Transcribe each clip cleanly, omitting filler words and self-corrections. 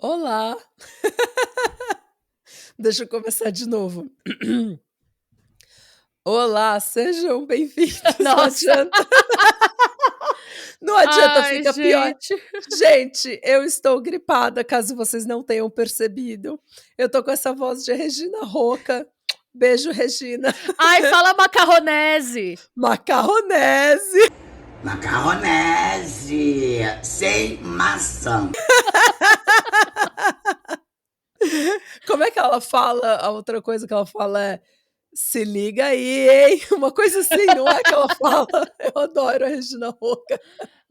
Olá, deixa eu começar de novo. Olá, sejam bem-vindos. Não Nossa! adianta, não adianta, Ai, fica pior. gente. Gente, eu estou gripada, caso vocês não tenham percebido. Eu tô com essa voz de Regina rouca. Beijo, Regina. Ai, fala macarronese. Macarronese. Macarronese sem maçã. Como é que ela fala? A outra coisa que ela fala é: se liga aí, hein? Uma coisa assim, não é que ela fala? Eu adoro a Regina rouca.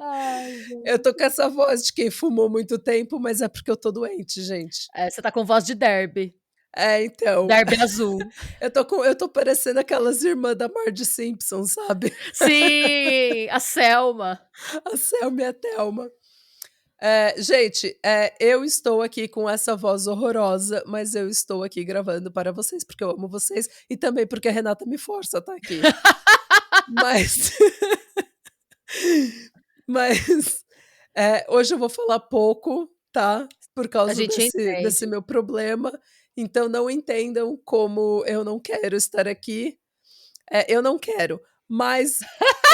Ai, Eu gente. tô com essa voz de quem fumou muito tempo, mas é porque eu tô doente, gente. Você tá com voz de derby. É, então, Derby azul. eu tô parecendo aquelas irmãs da Marge Simpson, sabe? Sim, a Selma. A Selma e a Thelma. Gente, eu estou aqui com essa voz horrorosa, mas eu estou aqui gravando para vocês, porque eu amo vocês e também porque a Renata me força a estar aqui. Mas, mas hoje eu vou falar pouco, tá? Por A causa gente desse entende. meu problema. Então não entendam como eu não quero estar aqui. Eu não quero, mas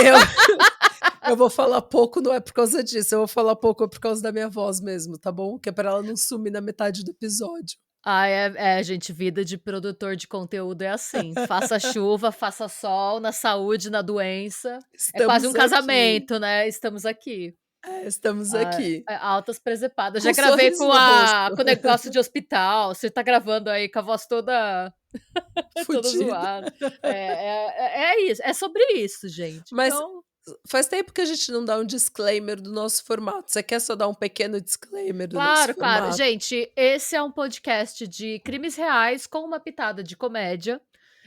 eu, eu vou falar pouco, não é por causa disso, eu vou falar pouco por causa da minha voz mesmo, tá bom? Que é para ela não sumir na metade do episódio. Ai, gente, vida de produtor de conteúdo é assim. Faça chuva, faça sol, na saúde, na doença. É quase um Estamos aqui. casamento, né? Estamos aqui. Estamos aqui. Altas presepadas. Com Já um gravei sorriso no rosto. com o negócio de hospital. Você tá gravando aí com a voz toda, toda Fudida. zoada. É isso. É sobre isso, gente. Mas Então, faz tempo que a gente não dá um disclaimer do nosso formato. Você quer só dar um pequeno disclaimer do nosso claro, claro. formato? Gente, esse é um podcast de crimes reais com uma pitada de comédia.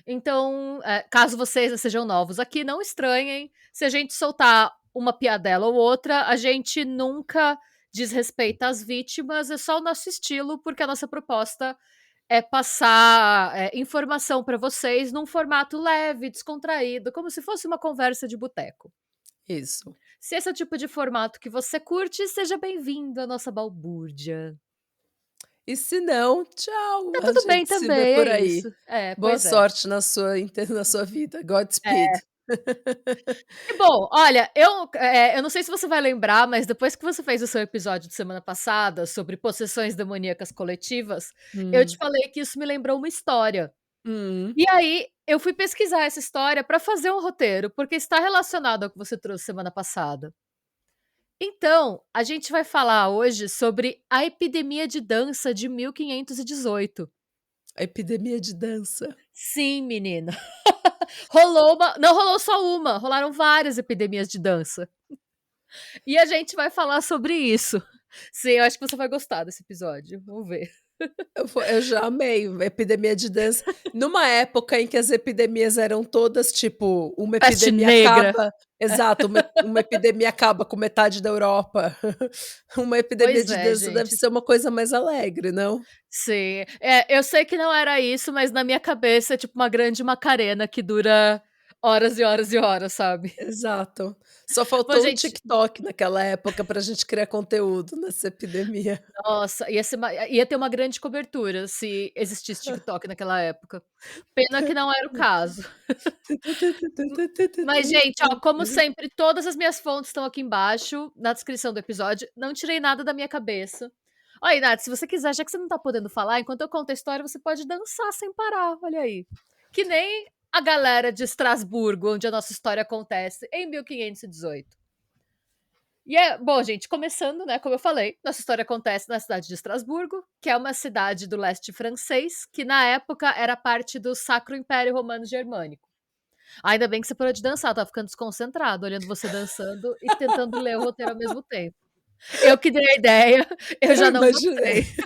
Então, caso vocês sejam novos aqui, não estranhem se a gente soltar uma piadela ou outra. A gente nunca desrespeita as vítimas, é só o nosso estilo, porque a nossa proposta é passar informação para vocês num formato leve, descontraído, como se fosse uma conversa de boteco. Isso. Se esse é o tipo de formato que você curte, seja bem-vindo à nossa balbúrdia. E se não, tchau, Tá a tudo bem gente se vê também, por é aí. isso. Boa Pois é. sorte na sua vida. Godspeed. E bom, olha, eu não sei se você vai lembrar, mas depois que você fez o seu episódio de semana passada sobre possessões demoníacas coletivas, eu te Hum. falei que isso me lembrou uma história. Hum. E aí, eu fui pesquisar essa história para fazer um roteiro, porque está relacionado ao que você trouxe semana passada. Então, a gente vai falar hoje sobre a epidemia de dança de 1518. A epidemia de dança. Sim, menina. Rolou uma, não rolou só uma, rolaram várias epidemias de dança. E a gente vai falar sobre isso. Sim, eu acho que você vai gostar desse episódio. Vamos ver. Eu já amei epidemia de dança. Numa época em que as epidemias eram todas tipo, uma Peste epidemia negra. acaba. Exato, uma epidemia acaba com metade da Europa. Uma epidemia Pois de é, dança deve gente. ser uma coisa mais alegre, não? Sim. Eu sei que não era isso, mas na minha cabeça é tipo uma grande Macarena que dura horas e horas e horas, sabe? Exato. Só Bom, faltou o gente, TikTok naquela época pra gente criar conteúdo nessa epidemia. nossa, ia ter uma grande cobertura se existisse TikTok naquela época. Pena que não era o caso. Mas, gente, ó, como sempre, todas as minhas fontes estão aqui embaixo, na descrição do episódio. Não tirei nada da minha cabeça. Olha, Nath, se você quiser, já que você não tá podendo falar, enquanto eu conto a história, você pode dançar sem parar, olha aí. Que nem a galera de Estrasburgo, onde a nossa história acontece, em 1518. Bom, gente, começando, né, como eu falei, nossa história acontece na cidade de Estrasburgo, que é uma cidade do leste francês, que na época era parte do Sacro Império Romano Germânico. Ainda bem que você parou de dançar, eu tava ficando desconcentrado, olhando você dançando e tentando ler o roteiro ao mesmo tempo. Eu que dei a ideia, eu Eu já não imaginei. gostei.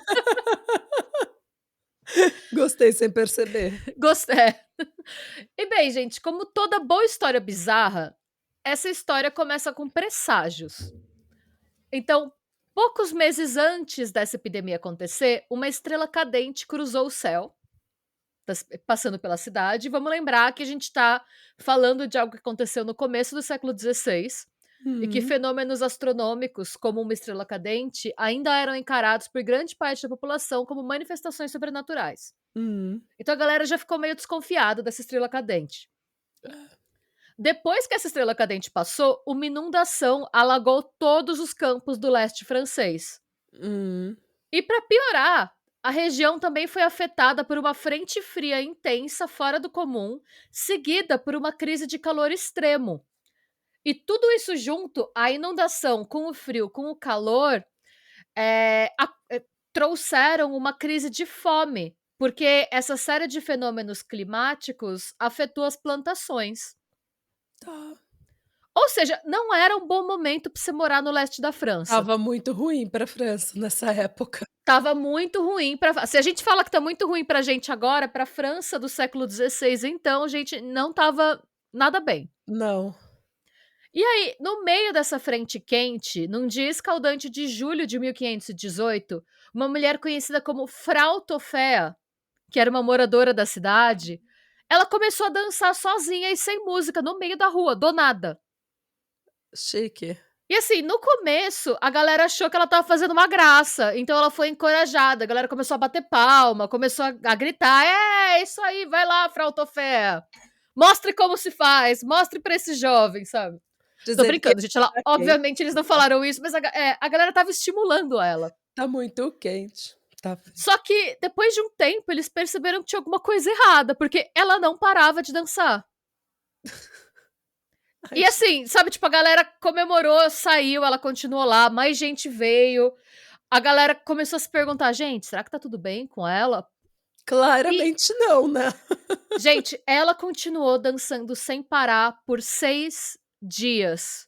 Gostei sem perceber. Gostei. E bem, gente, como toda boa história bizarra, essa história começa com presságios. Então, poucos meses antes dessa epidemia acontecer, uma estrela cadente cruzou o céu, passando pela cidade. Vamos lembrar que a gente está falando de algo que aconteceu no começo do século XVI, e que fenômenos astronômicos, como uma estrela cadente, ainda eram encarados por grande parte da população como manifestações sobrenaturais. Então a galera já ficou meio desconfiada dessa estrela cadente. Depois que essa estrela cadente passou, uma inundação alagou todos os campos do leste francês. E para piorar, a região também foi afetada por uma frente fria intensa fora do comum, seguida por uma crise de calor extremo. E tudo isso junto, a inundação com o frio, com o calor, trouxeram uma crise de fome, porque essa série de fenômenos climáticos afetou as plantações. Tá. Ou seja, não era um bom momento para você morar no leste da França. Tava muito ruim pra França nessa época. Tava muito ruim para. Se a gente fala que tá muito ruim pra gente agora, pra França do século XVI, então, gente, não tava nada bem. Não. E aí, no meio dessa frente quente, num dia escaldante de julho de 1518, uma mulher conhecida como Frau Toffea, que era uma moradora da cidade, ela começou a dançar sozinha e sem música no meio da rua, do nada. Chique. E assim, no começo, a galera achou que ela tava fazendo uma graça, então ela foi encorajada, a galera começou a bater palma, começou a gritar, isso aí, vai lá, Frau Toffea, mostre como se faz, mostre pra esse jovem, sabe? Tô brincando, gente, obviamente eles não falaram isso, mas a galera tava estimulando ela. Tá muito quente. Tá. Só que, depois de um tempo, eles perceberam que tinha alguma coisa errada, porque ela não parava de dançar. E assim, sabe, tipo, a galera comemorou, saiu, ela continuou lá, mais gente veio. A galera começou a se perguntar, gente, será que tá tudo bem com ela? Claramente não, né? Gente, ela continuou dançando sem parar por 6 dias.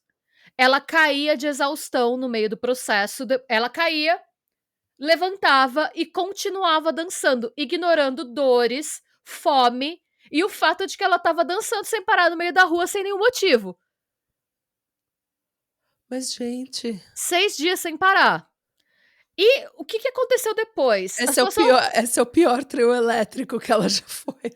Ela caía de exaustão no meio do processo. Ela caía, levantava e continuava dançando, ignorando dores, fome e o fato de que ela tava dançando sem parar no meio da rua sem nenhum motivo. Mas, gente... 6 dias sem parar. E o que aconteceu depois? Esse é o pior trio elétrico que ela já foi.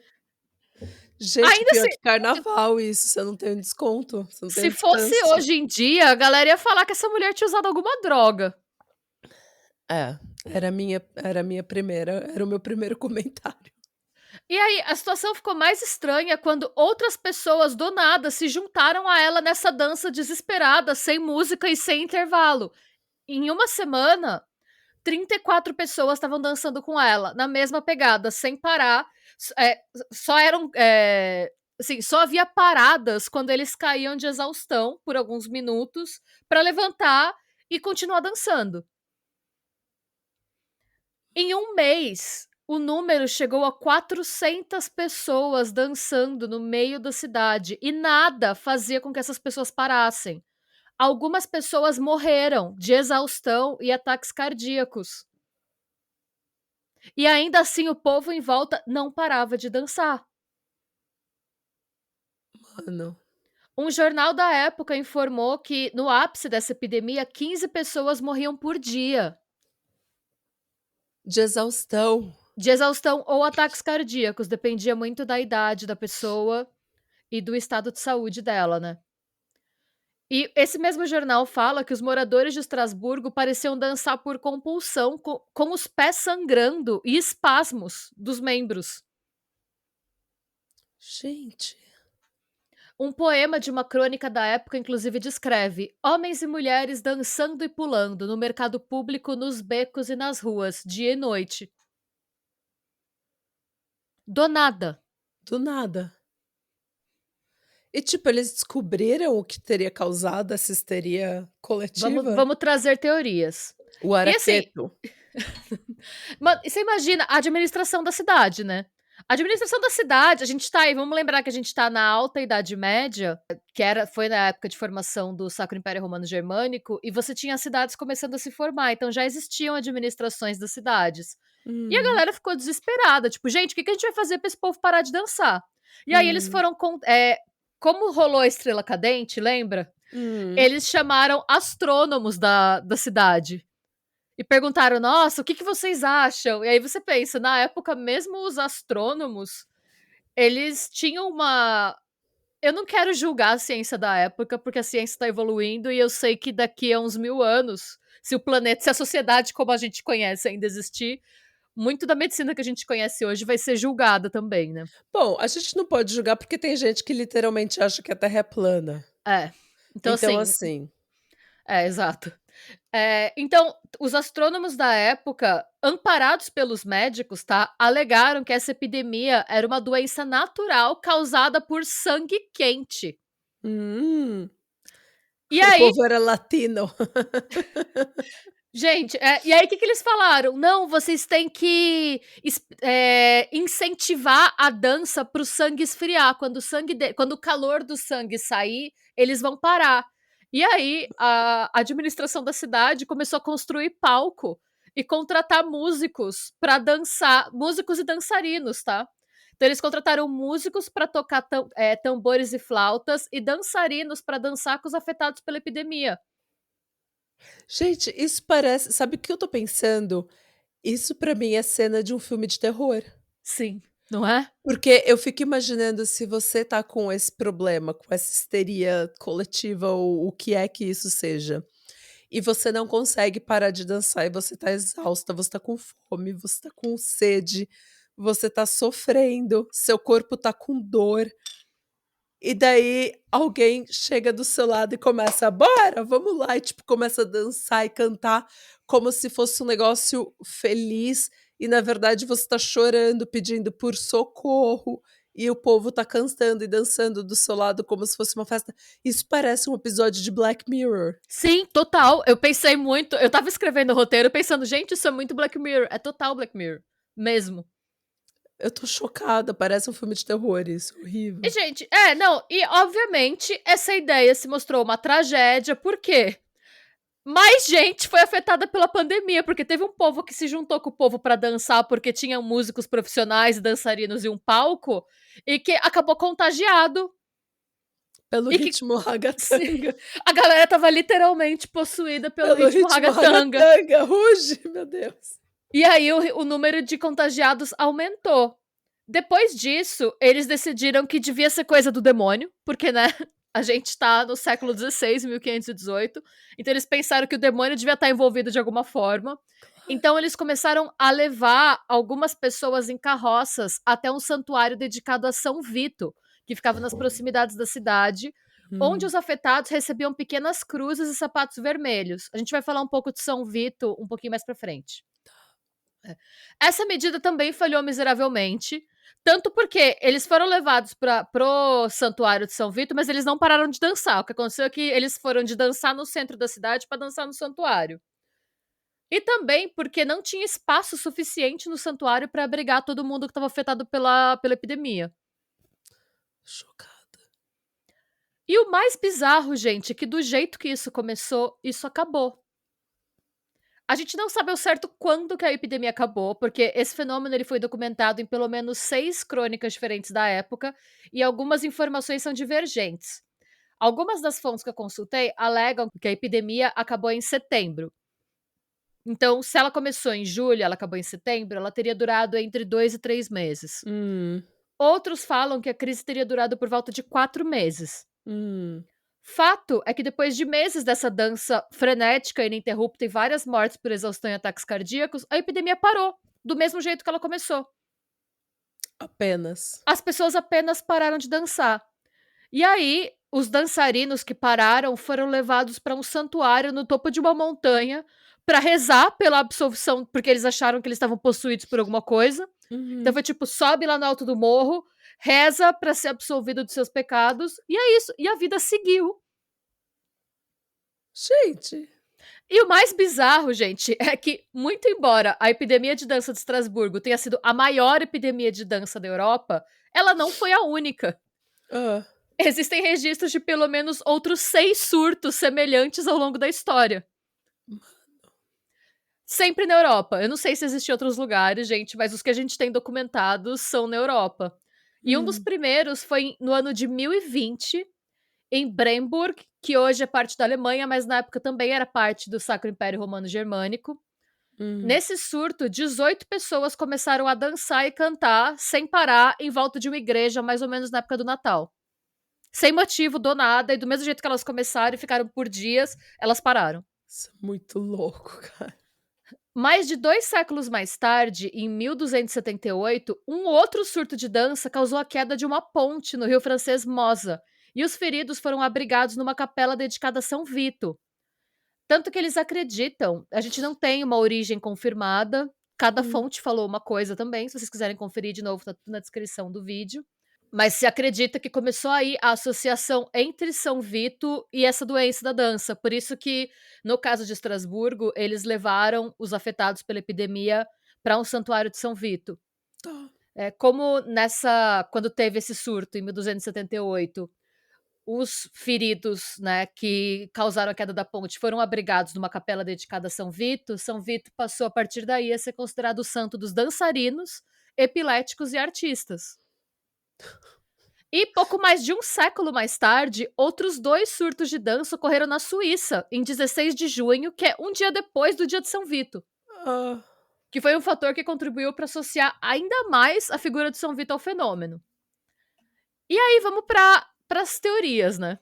Gente, ainda pior assim, que carnaval isso, você não tem um desconto. Você não tem se fosse hoje em dia, a galera ia falar que essa mulher tinha usado alguma droga. Era o meu primeiro comentário. E aí, a situação ficou mais estranha quando outras pessoas do nada se juntaram a ela nessa dança desesperada, sem música e sem intervalo. Em uma semana, 34 pessoas estavam dançando com ela, na mesma pegada, sem parar. Só havia paradas quando eles caíam de exaustão por alguns minutos para levantar e continuar dançando. Em um mês, o número chegou a 400 pessoas dançando no meio da cidade e nada fazia com que essas pessoas parassem. Algumas pessoas morreram de exaustão e ataques cardíacos. E ainda assim o povo em volta não parava de dançar. Mano. Um jornal da época informou que, no ápice dessa epidemia, 15 pessoas morriam por dia. De exaustão. De exaustão ou ataques cardíacos, dependia muito da idade da pessoa e do estado de saúde dela, né? E esse mesmo jornal fala que os moradores de Estrasburgo pareciam dançar por compulsão, com os pés sangrando e espasmos dos membros. Gente. Um poema de uma crônica da época, inclusive, descreve homens e mulheres dançando e pulando no mercado público, nos becos e nas ruas, dia e noite. Do nada. Do nada. E, tipo, eles descobriram o que teria causado essa histeria coletiva? Vamos trazer teorias. O araqueto. Mano, e você imagina a administração da cidade, né? A administração da cidade, a gente tá aí, vamos lembrar que a gente tá na Alta Idade Média, foi na época de formação do Sacro Império Romano Germânico, e você tinha cidades começando a se formar, então já existiam administrações das cidades. E a galera ficou desesperada, tipo, gente, o que a gente vai fazer pra esse povo parar de dançar? E aí eles foram, como rolou a estrela cadente, lembra? Eles chamaram astrônomos da cidade. E perguntaram, nossa, o que vocês acham? E aí você pensa, na época, mesmo os astrônomos, eles tinham Eu não quero julgar a ciência da época, porque a ciência tá evoluindo e eu sei que daqui a uns 1000 anos, se a sociedade como a gente conhece ainda existir, muito da medicina que a gente conhece hoje vai ser julgada também, né. Bom, a gente não pode julgar, porque tem gente que literalmente acha que a Terra é plana. É. Então Então, assim assim, exato. Então, os astrônomos da época, amparados pelos médicos, tá, alegaram que essa epidemia era uma doença natural causada por sangue quente. hum, E o aí povo era latino. gente, e aí o que que eles falaram? "Não, vocês têm que incentivar a dança para o sangue esfriar, quando o calor do sangue sair, eles vão parar". E aí a administração da cidade começou a construir palco e contratar músicos para dançar, músicos e dançarinos, tá. Então eles contrataram músicos para tocar tambores e flautas e dançarinos para dançar com os afetados pela epidemia. Gente, isso parece, sabe o que eu tô pensando? Isso pra mim é cena de um filme de terror. Sim, não é? Porque eu fico imaginando, se você tá com esse problema, com essa histeria coletiva ou o que é que isso seja, e você não consegue parar de dançar, e você tá exausta, você tá com fome, você tá com sede, você tá sofrendo, seu corpo tá com dor, e daí alguém chega do seu lado e começa: "Bora, vamos lá", e tipo, começa a dançar e cantar como se fosse um negócio feliz, e na verdade você tá chorando, pedindo por socorro, e o povo tá cantando e dançando do seu lado como se fosse uma festa. Isso parece um episódio de Black Mirror. Sim, total. Eu pensei muito. Eu estava escrevendo o roteiro pensando, gente, isso é muito Black Mirror. É total Black Mirror. Mesmo. Eu tô chocada, parece um filme de terror isso, E, horrível. gente, não. E, obviamente, essa ideia se mostrou uma tragédia. Por quê? Mais gente foi afetada pela pandemia, porque teve um povo que se juntou com o povo pra dançar porque tinham músicos profissionais, dançarinos e um palco, e que acabou contagiado. Pelo E que ritmo sim, ragatanga, a galera tava literalmente possuída pelo pelo ritmo ritmo ragatanga. ragatanga, ruge, meu Deus. E aí o número de contagiados aumentou. Depois disso, eles decidiram que devia ser coisa do demônio, porque, né, a gente tá no século XVI, 1518, então eles pensaram que o demônio devia estar envolvido de alguma forma. Então eles começaram a levar algumas pessoas em carroças até um santuário dedicado a São Vito, que ficava nas proximidades da cidade, onde Hum. os afetados recebiam pequenas cruzes e sapatos vermelhos. A gente vai falar um pouco de São Vito um pouquinho mais pra frente. Essa medida também falhou miseravelmente, tanto porque eles foram levados pro santuário de São Vito, mas eles não pararam de dançar. O que aconteceu é que eles foram de dançar no centro da cidade para dançar no santuário. E também porque não tinha espaço suficiente no santuário para abrigar todo mundo que estava afetado pela epidemia. Chocada. E o mais bizarro, gente, é que do jeito que isso começou, isso acabou. A gente não sabe ao certo quando que a epidemia acabou, porque esse fenômeno ele foi documentado em pelo menos 6 crônicas diferentes da época e algumas informações são divergentes. Algumas das fontes que eu consultei alegam que a epidemia acabou em setembro. Então, se ela começou em julho, ela acabou em setembro, ela teria durado entre 2 e 3 meses. Hum, Outros falam que a crise teria durado por volta de 4 meses. hum. Fato é que depois de meses dessa dança frenética e ininterrupta e várias mortes por exaustão e ataques cardíacos, a epidemia parou, do mesmo jeito que ela começou. Apenas. As pessoas apenas pararam de dançar. E aí, os dançarinos que pararam foram levados para um santuário no topo de uma montanha para rezar pela absolvição, porque eles acharam que eles estavam possuídos por alguma coisa. Então Uhum. foi tipo, sobe lá no alto do morro, reza para ser absolvido dos seus pecados, e é isso. E a vida seguiu. Gente, E o mais bizarro, gente, é que, muito embora a epidemia de dança de Estrasburgo tenha sido a maior epidemia de dança da Europa, ela não foi a única. hã. Existem registros de pelo menos outros 6 surtos semelhantes ao longo da história. Sempre na Europa. Eu não sei se existem outros lugares, gente, mas os que a gente tem documentados são na Europa. E um dos Hum, primeiros foi no ano de 1020, em Bremburg, que hoje é parte da Alemanha, mas na época também era parte do Sacro Império Romano Germânico. hum. Nesse surto, 18 pessoas começaram a dançar e cantar sem parar em volta de uma igreja, mais ou menos na época do Natal. sem motivo, do nada, e do mesmo jeito que elas começaram e ficaram por dias, elas pararam. Isso é muito louco, cara. Mais de 2 séculos mais tarde, em 1278, um outro surto de dança causou a queda de uma ponte no rio francês Mosa, e os feridos foram abrigados numa capela dedicada a São Vito. Tanto que eles acreditam, a gente não tem uma origem confirmada, cada Hum. fonte falou uma coisa também, se vocês quiserem conferir de novo, tá tudo na descrição do vídeo. Mas se acredita que começou aí a associação entre São Vito e essa doença da dança. Por isso que, no caso de Estrasburgo, eles levaram os afetados pela epidemia para um santuário de São Vito. Tá. Como quando teve esse surto em 1278, os feridos, né, que causaram a queda da ponte foram abrigados numa capela dedicada a São Vito passou a partir daí a ser considerado o santo dos dançarinos, epiléticos e artistas. E pouco mais de um século mais tarde, outros 2 surtos de dança ocorreram na Suíça, em 16 de junho, que é um dia depois do dia de São Vito. Ah, Que foi um fator que contribuiu para associar ainda mais a figura de São Vito ao fenômeno. E aí vamos para as teorias, né?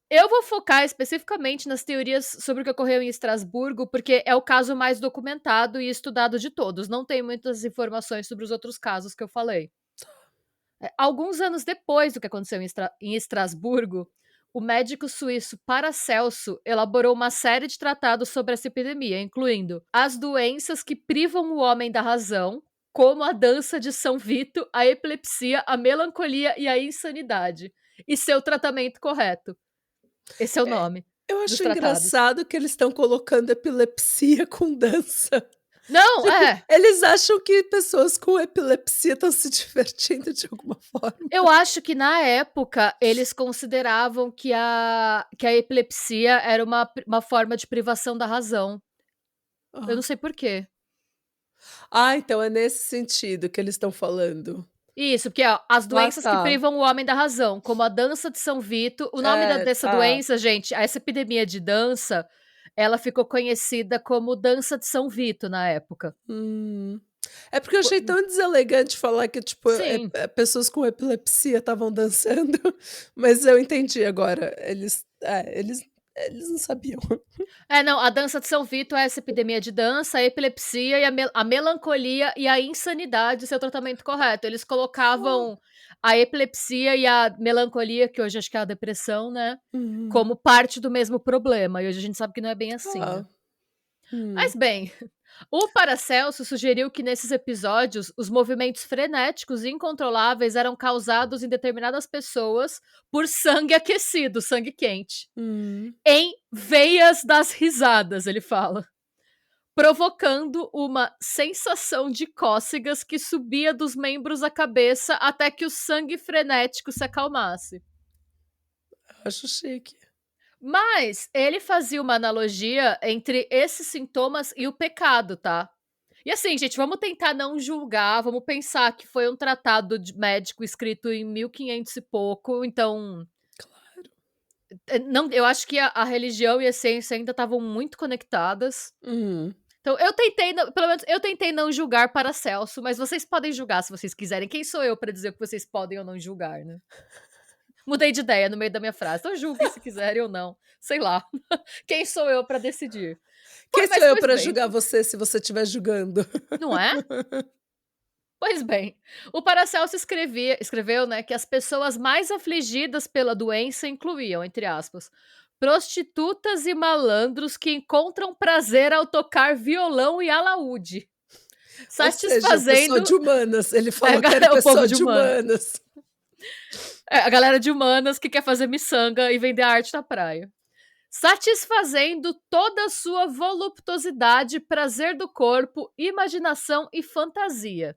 Eu vou focar especificamente nas teorias sobre o que ocorreu em Estrasburgo, porque é o caso mais documentado e estudado de todos. Não tem muitas informações sobre os outros casos que eu falei. Alguns anos depois do que aconteceu em Estrasburgo, o médico suíço Paracelso elaborou uma série de tratados sobre essa epidemia, incluindo as doenças que privam o homem da razão, como a dança de São Vito, a epilepsia, a melancolia e a insanidade, e seu tratamento correto. Esse é o nome eu dos acho tratados. engraçado que eles estão colocando epilepsia com dança. Não, Tipo, eles acham que pessoas com epilepsia estão se divertindo de alguma forma. eu acho que na época eles consideravam que a epilepsia era uma forma de privação da razão. Eu não sei por quê. Ah, então é nesse sentido que eles estão falando. Isso, porque ó, as doenças que tá. privam o homem da razão, como a dança de São Vito. O nome dessa tá. doença, gente, essa epidemia de dança, ela ficou conhecida como dança de São Vito na época. É porque eu achei tão deselegante falar que, tipo, Sim. pessoas com epilepsia estavam dançando, mas eu entendi agora. Eles não sabiam. Não, a dança de São Vito é essa epidemia de dança, a epilepsia e a melancolia e a insanidade, seu tratamento correto. Eles colocavam a epilepsia e a melancolia, que hoje acho que é a depressão, né, como parte do mesmo problema. E hoje a gente sabe que não é bem assim, né? Mas bem, o Paracelso sugeriu que nesses episódios os movimentos frenéticos e incontroláveis eram causados em determinadas pessoas por sangue aquecido, sangue quente, em veias das risadas, ele fala, provocando uma sensação de cócegas que subia dos membros à cabeça até que o sangue frenético se acalmasse. Acho chique. Mas ele fazia uma analogia entre esses sintomas e o pecado, tá? E assim, gente, vamos tentar não julgar, vamos pensar que foi um tratado médico escrito em 1500 e pouco, então... Claro. Não, eu acho que a religião e a ciência ainda estavam muito conectadas. Então, pelo menos eu tentei não julgar Paracelso, mas vocês podem julgar se vocês quiserem. Quem sou eu para dizer o que vocês podem ou não julgar, né? Mudei de ideia no meio da minha frase. Então julguem se quiserem ou não. Sei lá. Quem sou eu pra decidir? Quem sou eu pra julgar você se você estiver julgando? Não é? Pois bem, o Paracelso escreveu, né, que as pessoas mais afligidas pela doença incluíam, entre aspas, prostitutas e malandros que encontram prazer ao tocar violão e alaúde. Satisfazendo... Ou seja, pessoa de humanas. Ele falou que era pessoa de humanas. A galera de humanas que quer fazer miçanga e vender arte na praia. Satisfazendo toda a sua voluptuosidade, prazer do corpo, imaginação e fantasia.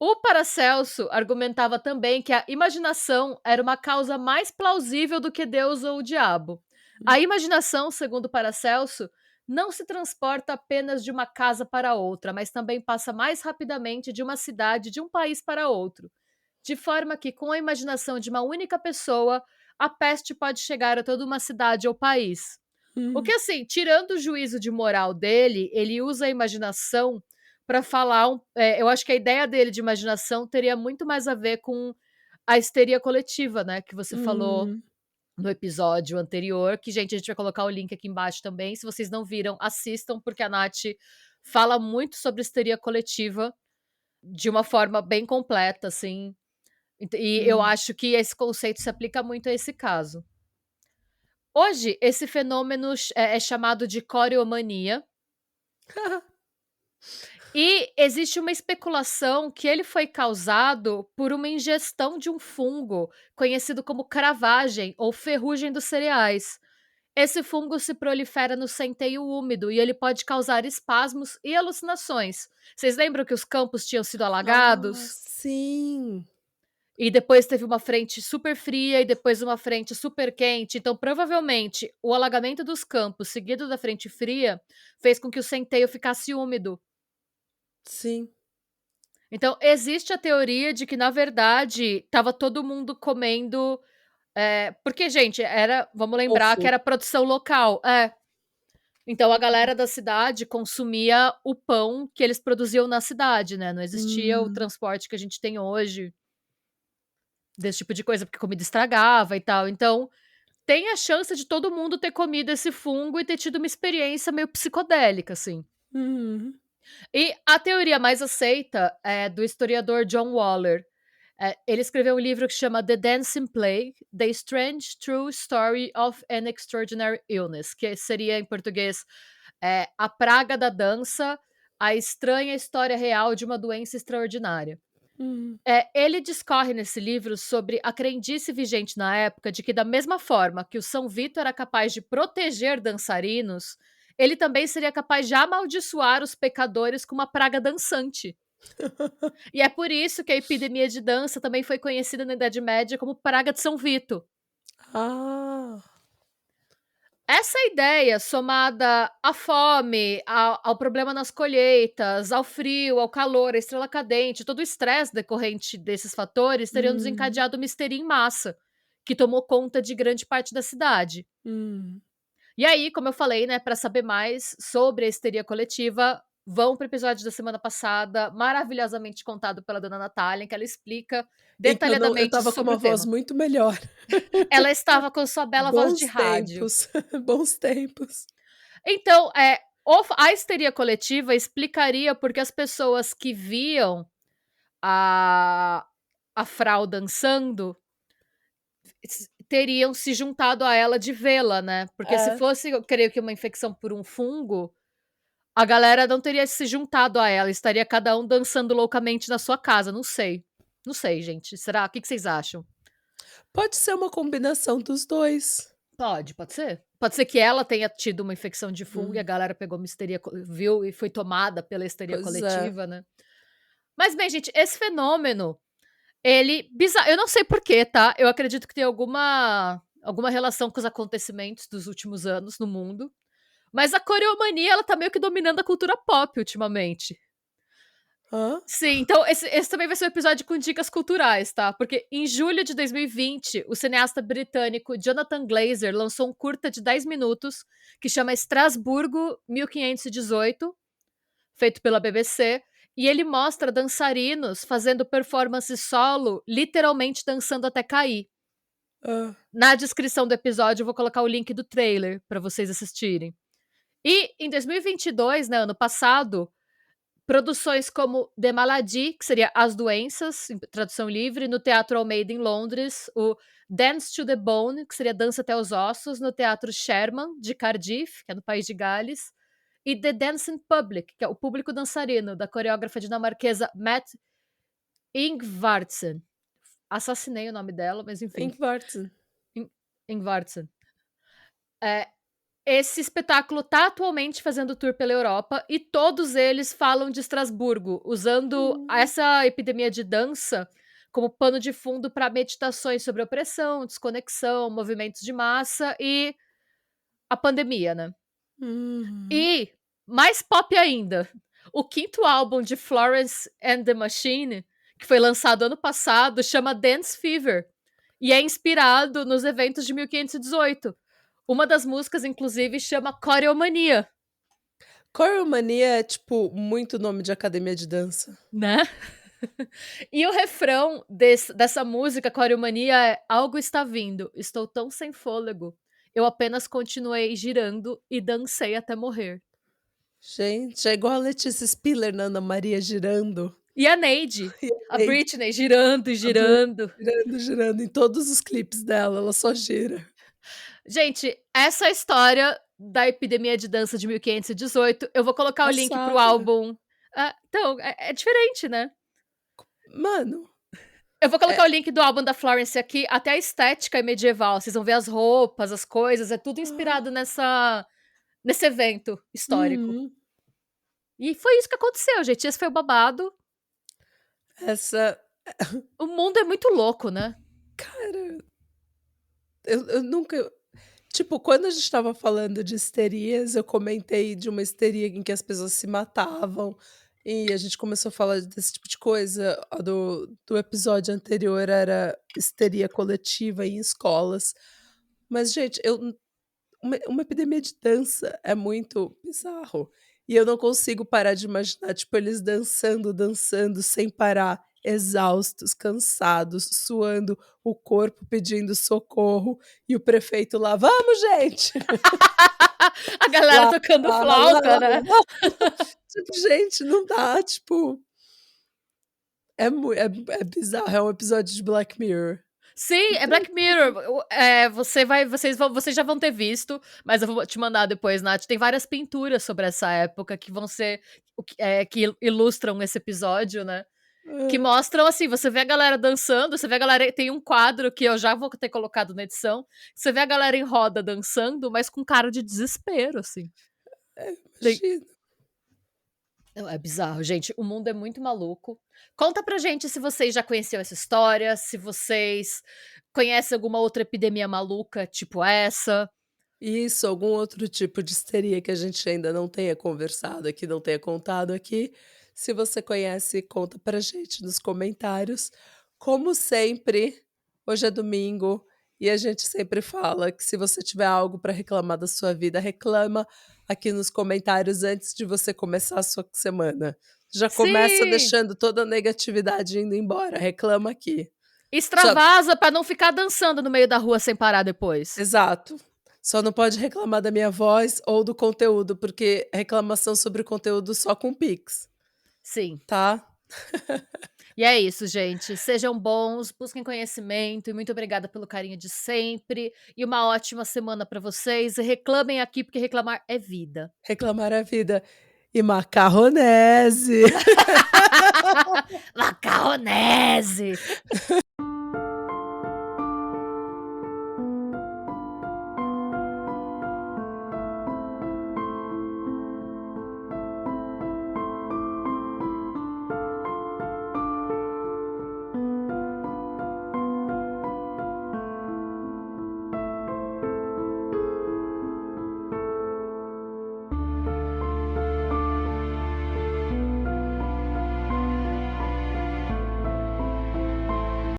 O Paracelso argumentava também que a imaginação era uma causa mais plausível do que Deus ou o diabo. A imaginação, segundo Paracelso, não se transporta apenas de uma casa para outra, mas também passa mais rapidamente de uma cidade, de um país para outro. De forma que, com a imaginação de uma única pessoa, a peste pode chegar a toda uma cidade ou país. O que, assim, tirando o juízo de moral dele, ele usa a imaginação para falar... eu acho que a ideia dele de imaginação teria muito mais a ver com a histeria coletiva, né, que você falou Hum. no episódio anterior, que, gente, a gente vai colocar o link aqui embaixo também. Se vocês não viram, assistam, porque a Nath fala muito sobre histeria coletiva de uma forma bem completa, assim. E eu Hum. acho que esse conceito se aplica muito a esse caso. Hoje, esse fenômeno é chamado de coreomania. E existe uma especulação que ele foi causado por uma ingestão de um fungo conhecido como cravagem ou ferrugem dos cereais. Esse fungo se prolifera no centeio úmido e ele pode causar espasmos e alucinações. Vocês lembram que os campos tinham sido alagados? Sim. E depois teve uma frente super fria e depois uma frente super quente. Então, provavelmente, o alagamento dos campos, seguido da frente fria, fez com que o centeio ficasse úmido. Sim. Então, existe a teoria de que, na verdade, estava todo mundo comendo. Porque, gente, vamos lembrar que Tofu. era produção local. Então, a galera da cidade consumia o pão que eles produziam na cidade, né? Não existia o transporte que a gente tem hoje, desse tipo de coisa, porque comida estragava e tal. Então, tem a chance de todo mundo ter comido esse fungo e ter tido uma experiência meio psicodélica, assim. Uhum. E a teoria mais aceita é do historiador John Waller. Ele escreveu um livro que chama The Dancing Plague: The Strange True Story of an Extraordinary Illness, que seria, em português, A Praga da Dança, a estranha história real de uma doença extraordinária. Uhum. Ele discorre nesse livro sobre a crendice vigente na época de que, da mesma forma que o São Vito era capaz de proteger dançarinos, ele também seria capaz de amaldiçoar os pecadores com uma praga dançante. E é por isso que a epidemia de dança também foi conhecida na Idade Média como Praga de São Vito. Ah. Essa ideia, somada à fome, ao problema nas colheitas, ao frio, ao calor, à estrela cadente, todo o estresse decorrente desses fatores, teriam desencadeado uma histeria em massa, que tomou conta de grande parte da cidade. E aí, como eu falei, né, para saber mais sobre a histeria coletiva, vão para o episódio da semana passada, maravilhosamente contado pela dona Natália, em que ela explica Então eu detalhadamente estava com sobre uma o voz tema. muito melhor. Ela estava com sua bela voz de Bons rádio. tempos, bons tempos. Então, a histeria coletiva explicaria porque as pessoas que viam a Frau dançando teriam se juntado a ela de vê-la, né? Porque se fosse, eu creio que uma infecção por um fungo, a galera não teria se juntado a ela, estaria cada um dançando loucamente na sua casa, não sei. Não sei, gente. Será? O que vocês acham? Pode ser uma combinação dos 2. Pode ser. Pode ser que ela tenha tido uma infecção de fungo e a Hum. galera pegou uma histeria, viu e foi tomada pela histeria Pois é. coletiva, né? Mas, bem, gente, esse fenômeno, eu não sei porquê, tá? Eu acredito que tem alguma relação com os acontecimentos dos últimos anos no mundo. Mas a coreomania, ela tá meio que dominando a cultura pop ultimamente. Hã? Sim, então esse também vai ser um episódio com dicas culturais, tá? Porque em julho de 2020, o cineasta britânico Jonathan Glazer lançou um curta de 10 minutos que chama Estrasburgo 1518, feito pela BBC, e ele mostra dançarinos fazendo performance solo, literalmente dançando até cair. Na descrição do episódio eu vou colocar o link do trailer para vocês assistirem. E em 2022, né, ano passado, produções como The Maladie, que seria As Doenças, em tradução livre, no Teatro Almeida em Londres, o Dance to the Bone, que seria Dança até os Ossos, no Teatro Sherman, de Cardiff, que é no País de Gales, e The Dancing Public, que é o público dançarino, da coreógrafa dinamarquesa Matt Ingvartsen. Assassinei o nome dela, mas enfim. Ingvartsen. Esse espetáculo está atualmente fazendo tour pela Europa e todos eles falam de Estrasburgo, usando essa epidemia de dança como pano de fundo para meditações sobre opressão, desconexão, movimentos de massa e a pandemia, né? E, mais pop ainda, o 5º álbum de Florence and the Machine, que foi lançado ano passado, chama Dance Fever e é inspirado nos eventos de 1518. Uma das músicas, inclusive, chama Coreomania. Coreomania é, tipo, muito nome de academia de dança. Né? E o refrão dessa música, Coreomania, é: algo está vindo, estou tão sem fôlego. Eu apenas continuei girando e dancei até morrer. Gente, é igual a Letícia Spiller na Ana Maria girando. E a Neide, E a aí, Britney girando e a Britney girando. girando, girando em todos os clipes dela, ela só gira. Gente, essa é a história da epidemia de dança de 1518. Eu vou colocar o link pro Passada. álbum. Então, é diferente, né? Mano, Eu vou colocar é o link do álbum da Florence aqui, até a estética é medieval. Vocês vão ver as roupas, as coisas, é tudo inspirado nesse evento histórico. uhum. E foi isso que aconteceu, gente. Esse foi o babado. Essa O mundo é muito louco, né? cara, eu nunca tipo, quando a gente estava falando de histerias, eu comentei de uma histeria em que as pessoas se matavam, e a gente começou a falar desse tipo de coisa. A do episódio anterior era histeria coletiva em escolas. Mas, gente, uma epidemia de dança é muito bizarro. E eu não consigo parar de imaginar, tipo, eles dançando, dançando sem parar, exaustos, cansados, suando, o corpo pedindo socorro, e o prefeito lá: "Vamos, gente!" A galera Lá, tocando lá, lá, flauta, né? lá. Tipo, gente, não dá, tipo, é bizarro, é um episódio de Black Mirror. Sim, é Black Mirror. Vocês já vão ter visto, mas eu vou te mandar depois, Nath. Tem várias pinturas sobre essa época que vão ser que ilustram esse episódio, né? Que Hã. mostram assim, você vê a galera dançando, você vê a galera. Tem um quadro que eu já vou ter colocado na edição. Você vê a galera em roda dançando, mas com cara de desespero, assim. É, Tem- imagina. Não, é bizarro, gente. O mundo é muito maluco. Conta pra gente se vocês já conheciam essa história, se vocês conhecem alguma outra epidemia maluca, tipo essa. Isso, algum outro tipo de histeria que a gente ainda não tenha conversado aqui, não tenha contado aqui. Se você conhece, conta pra gente nos comentários. Como sempre, hoje é domingo e a gente sempre fala que se você tiver algo para reclamar da sua vida, reclama aqui nos comentários antes de você começar a sua semana. Já começa Sim! deixando toda a negatividade indo embora, reclama aqui. Só Extravasa pra não ficar dançando no meio da rua sem parar depois. Exato. Só não pode reclamar da minha voz ou do conteúdo, porque reclamação sobre o conteúdo só com Pix, Sim. tá? E é isso, gente. Sejam bons, busquem conhecimento e muito obrigada pelo carinho de sempre. E uma ótima semana pra vocês. E reclamem aqui, porque reclamar é vida. Reclamar a vida. E macarronese. Macarronese!